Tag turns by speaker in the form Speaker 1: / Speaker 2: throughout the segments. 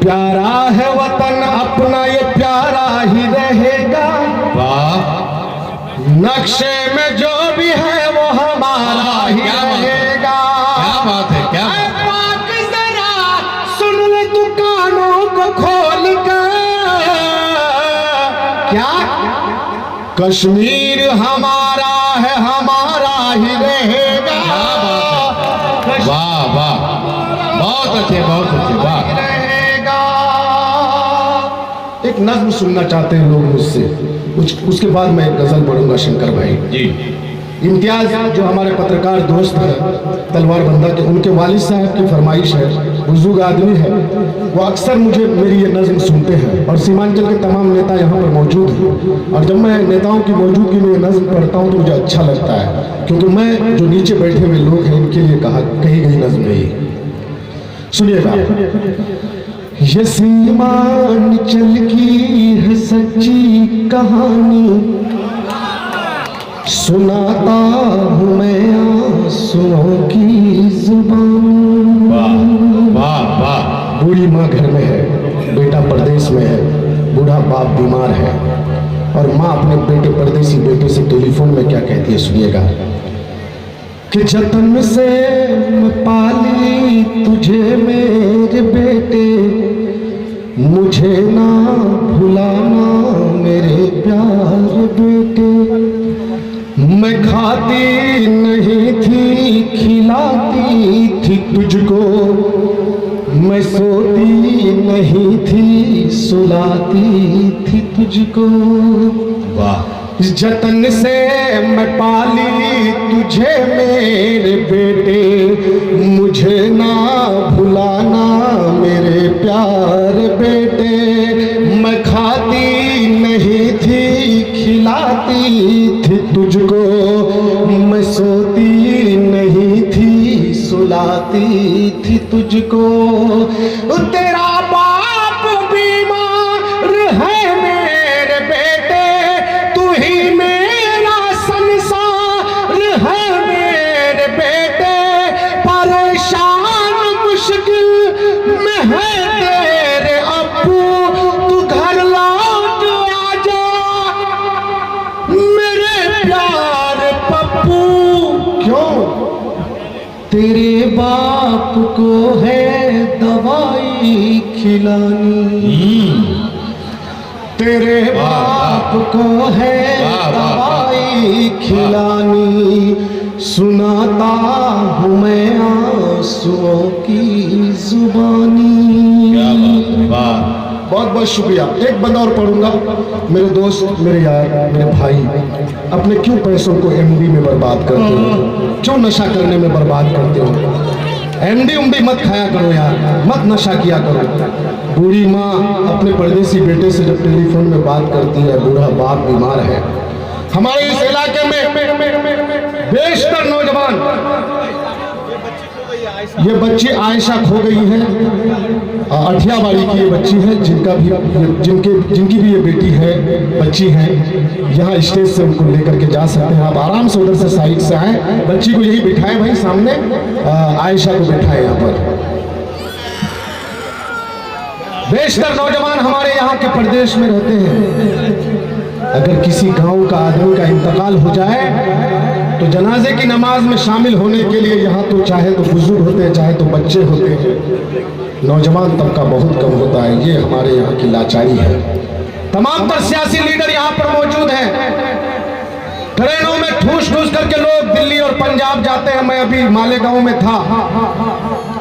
Speaker 1: प्यारा है वतन अपना, ये प्यारा ही रहेगा।
Speaker 2: वाह,
Speaker 1: नक्शे में जो भी है वो हमारा ही रहेगा।
Speaker 2: क्या बात है, क्या बात है।
Speaker 1: पाक जरा सुन ले तू कानों को खोल कर, क्या कश्मीर हमारा है, हमारा ही रहेगा।
Speaker 2: वाह वाह, बहुत अच्छे, बहुत अच्छे, वाह।
Speaker 1: रहेगा। एक नज्म सुनना चाहते हैं लोग मुझसे, उसके बाद मैं एक गजल पढ़ूंगा शंकर भाई
Speaker 2: जी।
Speaker 1: इम्तियाज जो हमारे पत्रकार दोस्त हैं तलवार बंदा के, उनके वालिद साहब की फरमाइश है, बुजुर्ग आदमी है, वो अक्सर मुझे मेरी ये नज्म सुनते हैं और सीमांचल के तमाम नेता यहाँ पर मौजूद हैं। और जब मैं नेताओं की मौजूदगी में ये नज्म पढ़ता हूँ तो मुझे अच्छा लगता है, क्योंकि मैं जो नीचे बैठे हुए लोग हैं इनके लिए कही गई नज्म है ये। सुनिएगा। ये सीमांचल की है सच्ची कहानी, सुनाता हूँ मैं आंसुओं की जुबानी।
Speaker 2: वाह वाह वाह।
Speaker 1: बूढ़ी माँ घर में है, बेटा परदेश में है, बूढ़ा बाप बीमार है, और माँ अपने बेटे परदेसी बेटे से टेलीफोन में क्या कहती है, सुनिएगा। कि जतन से मैं पाली तुझे मेरे बेटे, मुझे ना भुलाना मेरे प्यारे बेटे। मैं खाती नहीं थी खिलाती थी तुझको, मैं सोती नहीं थी सुलाती थी तुझको।
Speaker 2: वाह।
Speaker 1: जतन से मैं पाली तुझे मेरे बेटे, मुझे ना भुलाना मेरे प्यारे बेटे। मैं खाती नहीं थी खिलाती थी तुझको, मैं सोती नहीं थी सुलाती थी तुझको। तेरा बाप बीमार है मेरे बेटे, तू ही मेरा संसार है मेरे बेटे। परेशान मुश्किल में है तेरे अब्बू, तू घर लौट आजा मेरे प्यारे पप्पू। क्यों? तेरे बाप को है दवाई खिलानी, तेरे बाप को है दवाई खिलानी, सुनाता हूँ मैं आंसुओं की जुबानी।
Speaker 2: वाह।
Speaker 1: बहुत बहुत शुक्रिया। एक बंदा और पढ़ूंगा। मेरे दोस्त, मेरे यार, मेरे भाई, अपने क्यों पैसों को एमडी में बर्बाद करते हो? क्यों नशा करने में बर्बाद करते हो? एमडी उमडी मत खाया करो यार, मत नशा किया करो। बूढ़ी माँ अपने परदेसी बेटे से जब टेलीफोन में बात करती है, बूढ़ा बाप बीमार है। हमारे इस इलाके में बेशतर नौजवान, ये बच्ची आयशा खो गई है, अठियाबाड़ी की ये बच्ची है, जिनकी भी ये बेटी है, बच्ची है। यहाँ स्टेज से उनको लेकर के जा सकते हैं, आप आराम से उधर से साइड से आए, बच्ची को यही बिठाएं भाई सामने, आयशा को बिठाएं यहाँ पर। बेशतर नौजवान हमारे यहाँ के प्रदेश में रहते हैं। अगर किसी गांव का आदमी का इंतकाल हो जाए तो जनाजे की नमाज में शामिल होने के लिए यहाँ तो चाहे तो बुजुर्ग होते हैं, चाहे तो बच्चे होते हैं, नौजवान तबका बहुत कम होता है। ये हमारे यहाँ की लाचारी है। तमाम तर सियासी लीडर यहाँ पर मौजूद हैं। ट्रेनों में ठूस ठूस करके लोग दिल्ली और पंजाब जाते हैं। मैं अभी मालेगांव में था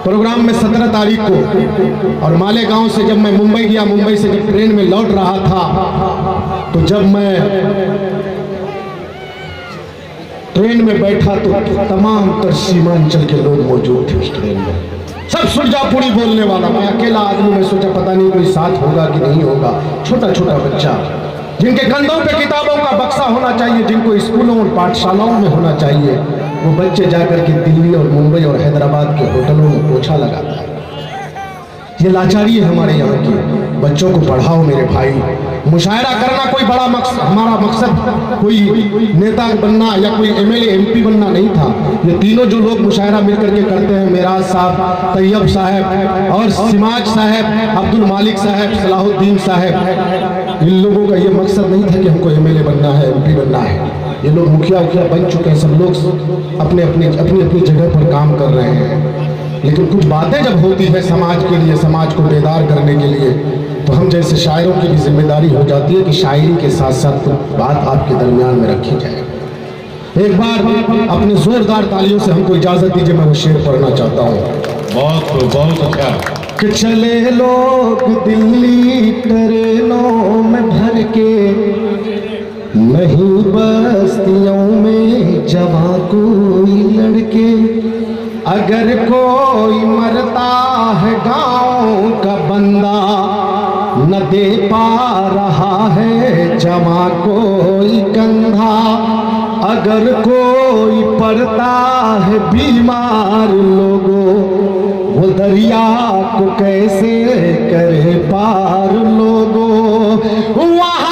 Speaker 1: प्रोग्राम में 17 तारीख को, और मालेगांव से जब मैं मुंबई गया, मुंबई से जब ट्रेन में लौट रहा था, तो जब मैं ट्रेन में बैठा तो तमाम तर सीमांचल के लोग मौजूद थे उस ट्रेन में, सब सुरजापुरी बोलने वाला। मैं अकेला आदमी, मैं सोचा पता नहीं कोई साथ होगा कि नहीं होगा। छोटा छोटा बच्चा, जिनके कंधों पे किताबों का बक्सा होना चाहिए, जिनको स्कूलों और पाठशालाओं में होना चाहिए, वो बच्चे जाकर के दिल्ली और मुंबई और हैदराबाद के होटलों में पोछा लगाता है। ये लाचारी है हमारे यहाँ की। बच्चों को पढ़ाओ मेरे भाई। मुशायरा करना कोई बड़ा मकसद, हमारा मकसद कोई नेता बनना या कोई एमएलए एमपी बनना नहीं था। ये तीनों जो लोग मुशायरा मिल करके करते हैं, मेराज साहब, तैयब साहब और सिमाज साहब, अब्दुल मालिक साहब, सलाहुद्दीन साहब, इन लोगों का ये मकसद नहीं था कि हमको एमएलए बनना है, एमपी बनना है। ये लोग मुखिया बन चुके हैं, सब लोग अपने अपनी जगह पर काम कर रहे हैं। लेकिन कुछ बातें जब होती है समाज के लिए, समाज को बेदार करने के लिए, तो हम जैसे शायरों की भी जिम्मेदारी हो जाती है कि शायरी के साथ साथ कुछ बात आपके दरमियान में रखी जाए। एक बार अपने जोरदार तालियों से हमको इजाजत दीजिए, मैं वो शेर पढ़ना चाहता हूँ।
Speaker 2: बहुत अच्छा।
Speaker 1: कि चले लोग दिल्ली ट्रेनों में भर के, नहीं बस्तियों में जवां कोई लड़के, अगर कोई मरता है गांव का बंदा, न दे पा रहा है जवां कोई कंधा, अगर कोई पड़ता है बीमार लोगों, वो दरिया को कैसे करे पार लोगों, वहाँ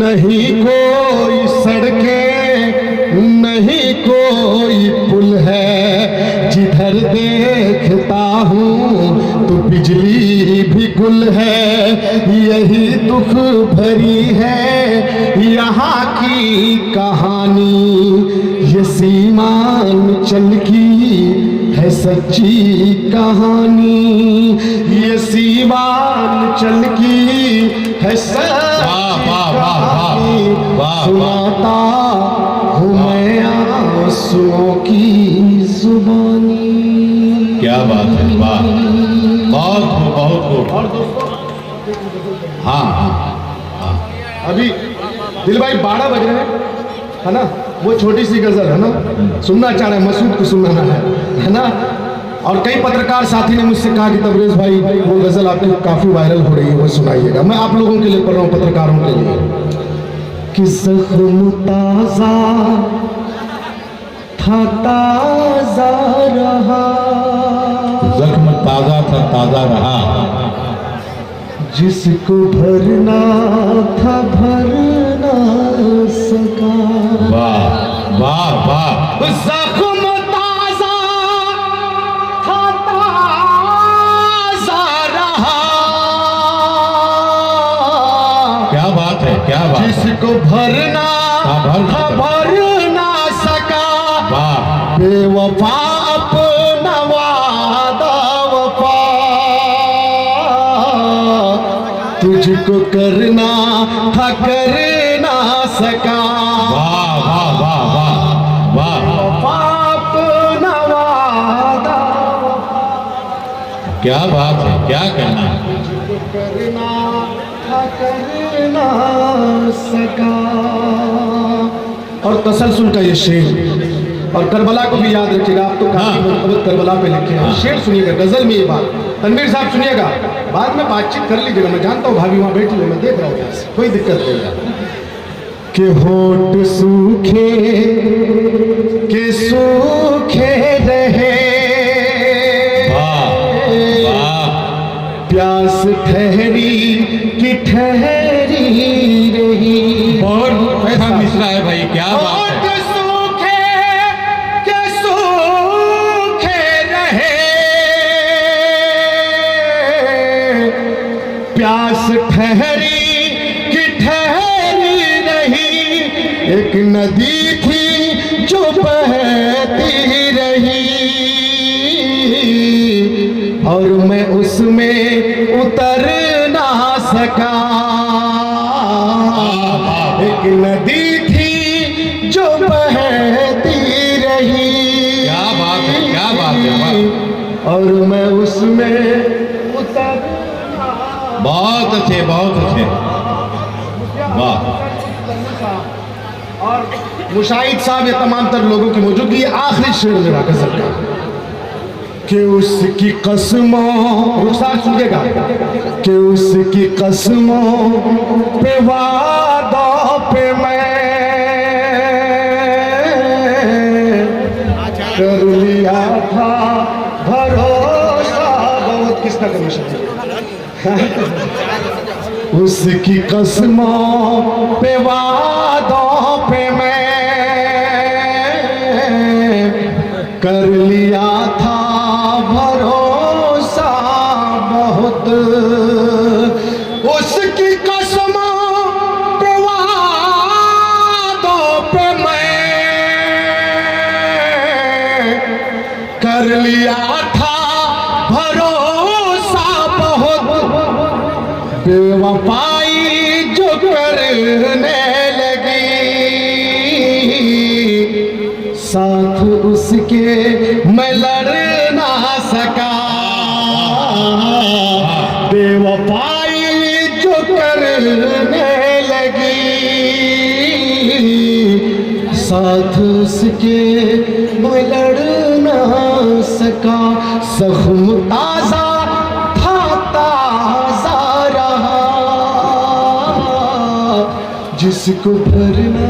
Speaker 1: नहीं कोई सड़कें, नहीं कोई पुल है, जिधर देखता हूँ तो बिजली भी गुल है। यही दुख भरी है यहाँ की कहानी, ये सीमांचल की है सच्ची कहानी, ये सीमांचल की है सुनाता हूँ मैं आंसुओं की जुबानी।
Speaker 2: क्या बात है, वाह, बहुत खूब।
Speaker 1: और दोस्तों,
Speaker 2: हाँ,
Speaker 1: अभी दिल भाई 12 बज रहे हैं, है ना, वो छोटी सी गजल है ना, सुनना चाह रहे हैं, मसूद को सुनाना है ना। और कई पत्रकार साथी ने मुझसे कहा कि तबरेज भाई वो गजल आपकी काफी वायरल हो रही है, वो सुनाइएगा। मैं आप लोगों के लिए पढ़ रहा हूँ, पत्रकारों के लिए। कि ज़ख्म ताज़ा था ताज़ा रहा,
Speaker 2: जख्म ताज़ा था ताज़ा रहा,
Speaker 1: जिसको भरना था भर ना सका।
Speaker 2: वाह वाह वाह।
Speaker 1: ज़ख्म ताज़ा था ताज़ा रहा,
Speaker 2: क्या बात है, क्या बात है।
Speaker 1: जिसको भरना था भर ना सका।
Speaker 2: वाह।
Speaker 1: बेवफा अपना वादा वफा तुझको करना था कर ना सका।
Speaker 2: वाह वाह वाह वाह वाह।
Speaker 1: अपना वादा
Speaker 2: क्या बात है, क्या कहना है।
Speaker 1: तुझको करना था कर ना सका। और तसलसल का ये शेर, और करबला को भी याद रखिएगा, आप तो काफी मुर्तबत करबला पे लिखे हैं। शेर सुनिएगा, गजल में ये बात। तनवीर साहब सुनिएगा, बाद में बातचीत कर लीजिएगा, मैं जानता हूँ भाभी वहाँ बैठी है, मैं देख रहा हूँ यहाँ से, कोई दिक्कत नहीं है। कि होठ सूखे के सूखे रहे, प्यास ठहरी कि ठहरी रही।
Speaker 2: और ऐसा मिसरा है भाई, क्या बात है।
Speaker 1: प्यास ठहरी कि ठहरी रही, एक नदी थी जो बहती रही, और मैं उसमें उतर ना सका। एक नदी थी जो बहती रही,
Speaker 2: क्या बात है, क्या बात है।
Speaker 1: और मैं उसमें उतर।
Speaker 2: बहुत अच्छे, बहुत अच्छे, वाह।
Speaker 1: और मुशाहिद साहब या तमाम तर लोगों की मौजूदगी, ये आखिरी शेर मेरा गजल का। कि उसकी कसमों, रुखसार सुनिएगा, कि उसकी कसमों पे वादों पे करना चाहिए। उसकी कसमों पे वादों पे मैं कर लिया था भरोसा बहुत, उसकी कसमों पे वादों पे मैं कर लिया था भरोसा बहुत, बेवफाई जो करने लगी साथ उसके मैं लड़ ना सका, बेवफाई जो करने लगी साथ उसके मैं लड़ ना सका। जख्म ताजा था ताजा रहा जिसको भरना